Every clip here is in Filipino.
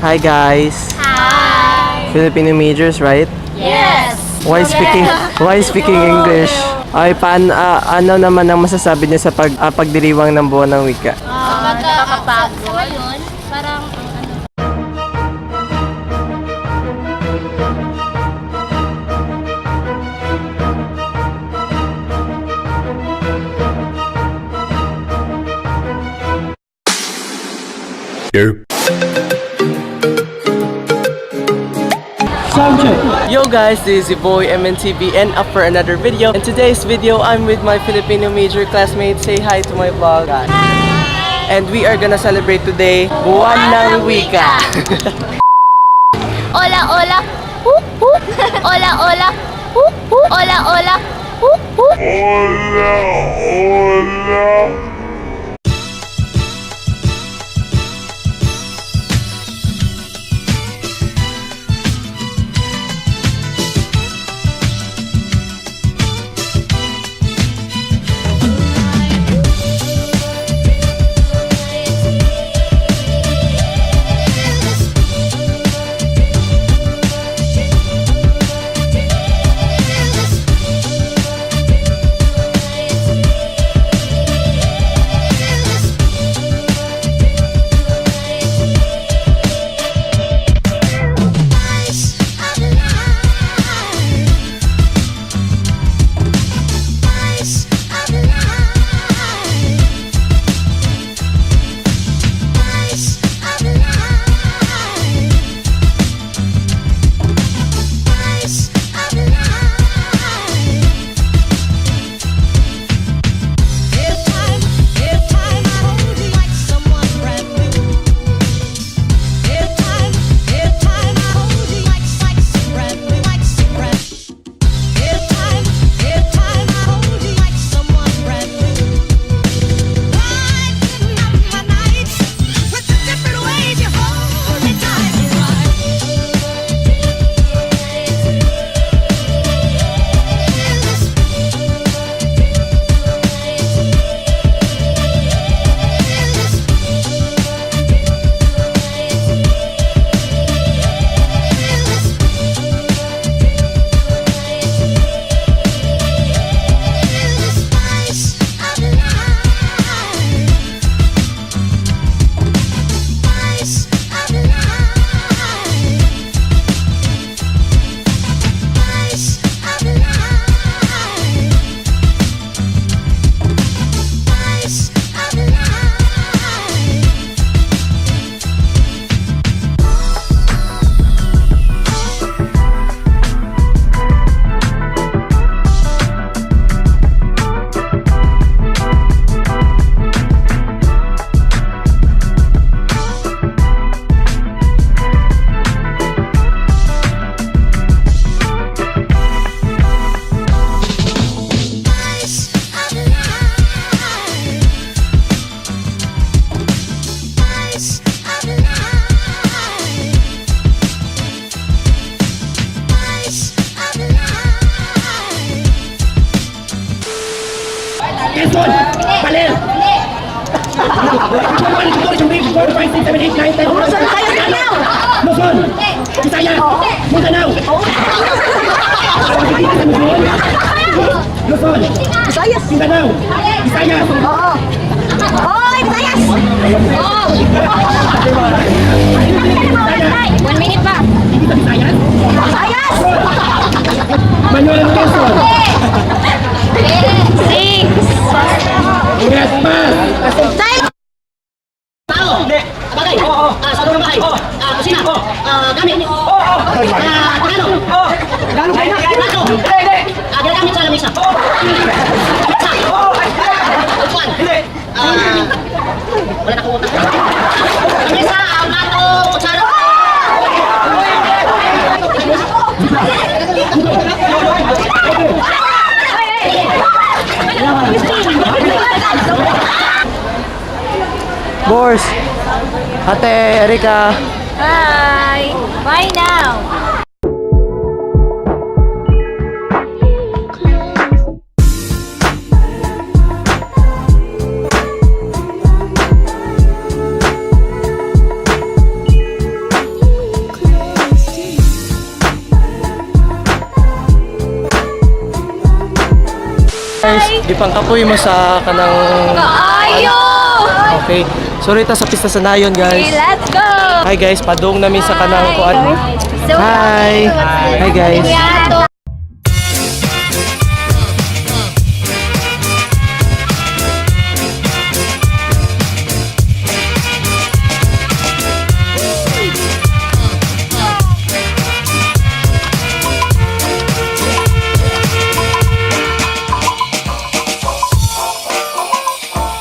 Hi guys. Hi! Filipino majors, right? Yes! Why speaking English? Ay, ano naman ang masasabi niyo sa pagdiriwang ng buwan ng wika? Nakakapagod. Sa ngayon, parang Yo guys, this is your boy MNTV and up for another video. In today's video, I'm with my Filipino major classmates. Say hi to my vlog. And we are gonna celebrate today, Buwan ng Wika. Hola, hola! Hu, hu! Hola, hola! Hu, hu! Hola, hola! Hu, hu! Quezon! Paler! Luzon! Visayas! Mindanao! Luzon! Visayas! Mindanao! Visayas! Oo! Hoy, Visayas! Oh! 1 minute pa! Hindi sa Visayas? Visayas! Manuel ng Quezon! 6! Ingat pa! Time! Tao! Bagay! Sa loob ng bahay! Kusina! Gamit! Tagalog! Gano'n kayo na? Plato! Ginagamit sa lamisa! Upuan! Wala na kong utang! Lamisa! Plato! Kutsara! Boss, Ate Erika. Bye! Bye now! Guys, ipangkapoy mo sa kanang... Kaayo! Okay. So rita sa pista sa nayon, guys. Okay, let's go! Hi guys, padung namin sa kanang kuan. So, Hi. Hi guys.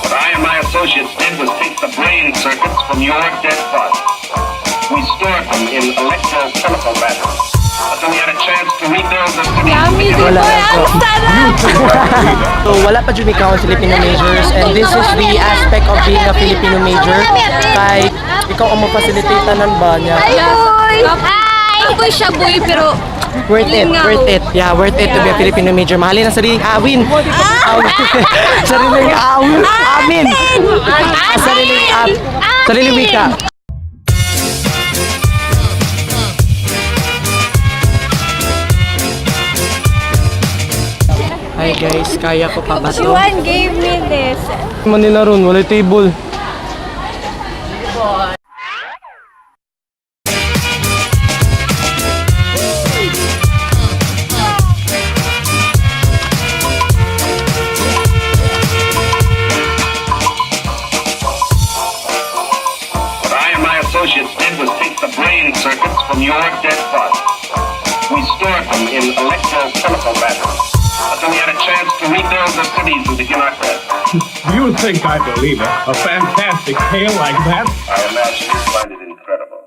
What I and my associates did was take the brain circuits from your dead body. We stored them in electrochemical batteries until we had a chance to rebuild the city. Wala na po. So wala pa dyan ikaw ang Filipino majors, and this is the aspect of being a Filipino major. Kay ikaw ang mapasilitate ng ba niya. Boy! Hi! Ako'y siya, boy, pero... Worth it, worth it. Yeah, worth it to be a Filipino major. Mahalin ang sariling awin. Sariling awin. Amin. Sariling wika. Hi guys, kaya ko pa ba to? Juan gave me this. Manila ron, wala table. What I and my associates did was take the brain circuits from your dead body. We stored them in electrochemical batteries until we had a chance to rebuild the cities and begin our quest. You think I believe it? A fantastic tale like that? I imagine you find it incredible.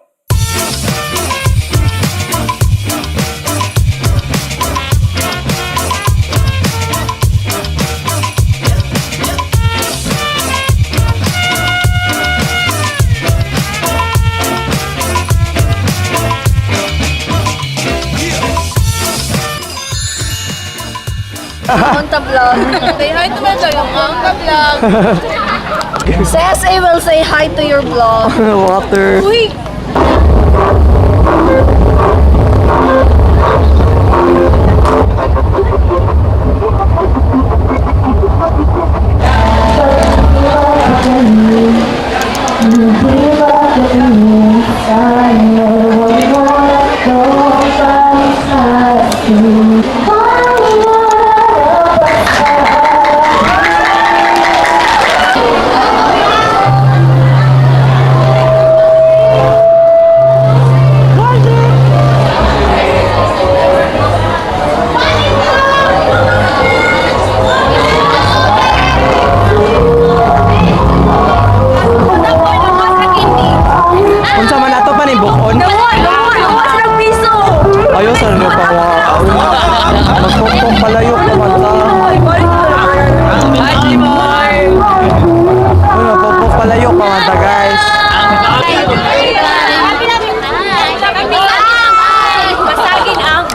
Monta vlog. Say hi to my vlog. Monta vlog. Says I will say hi to your vlog. Water. Uy! Unsa man ato pa ni bukon? Ayo sa nyo pa wa. Magpopong palayok naman ta. Hi, Jimoy! Ano, popong palayok naman ta, guys. Masagin ang...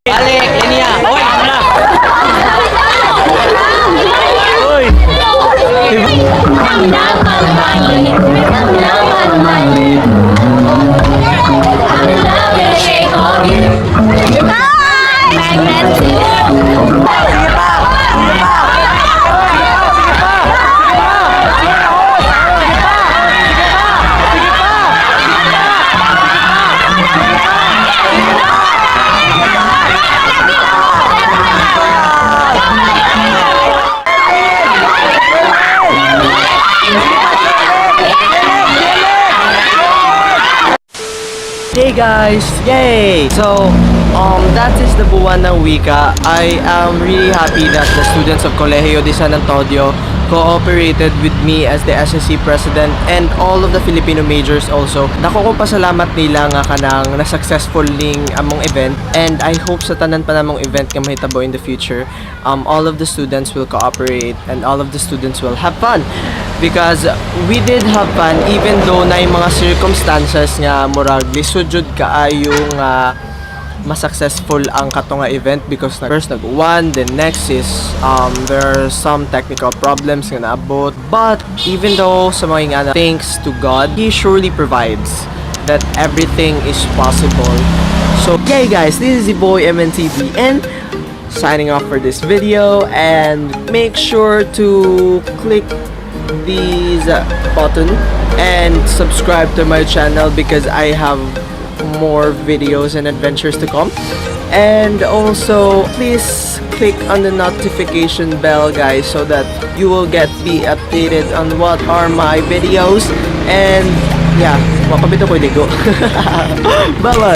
Balik, yan niya. Oy, na. Oy. Hey guys! Yay! So, that is the buwan ng wika. I am really happy that the students of Colegio de San Antonio cooperated with me as the SSC president and all of the Filipino majors also. Dako kong pasalamat nila nga kanang na successful ning among event, and I hope sa tanan pa namong event nga mahitabo in the future, all of the students will cooperate and all of the students will have fun. Because we did have fun even though na yung mga circumstances nga murag lisod jud kaayo nga mas successful ang katunga event because first nag-1, then next is there are some technical problems nga naabot. But even though sa mga ingana, thanks to God, He surely provides that everything is possible. So yeah guys, this is the boy MNTV and signing off for this video, and make sure to click this button and subscribe to my channel because I have more videos and adventures to come. And also please click on the notification bell guys so that you will be updated on what are my videos. And yeah, wakabito ko ligo. Bye bye.